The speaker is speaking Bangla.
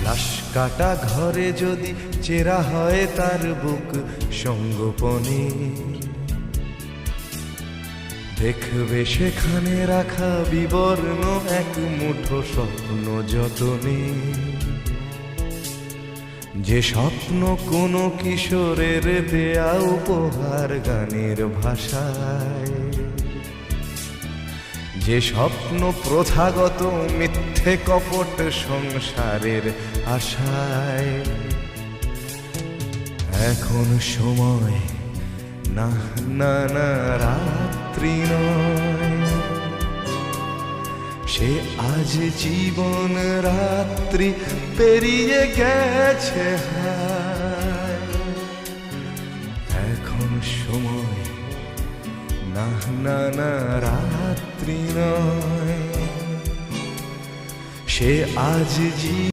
ঘাস কাটা ঘরে যদি চেরা হয় তার বুক সঙ্গোপনে, দেখবে সেখানে রাখা বিবর্ণ এক মুঠো স্বপ্ন যতনে। যে স্বপ্ন কোনো কিশোরের দেয়া উপহার গানের ভাষায়, যে স্বপ্ন প্রথাগত মিথ্যে কপট সংসারের আশায়। এখন সময় না না না রাত্রি নয়, সে আজ জীবন রাত্রি পেরিয়ে গেছে হায়। এখন সময় না না না রাত্রি নয়, সে আজ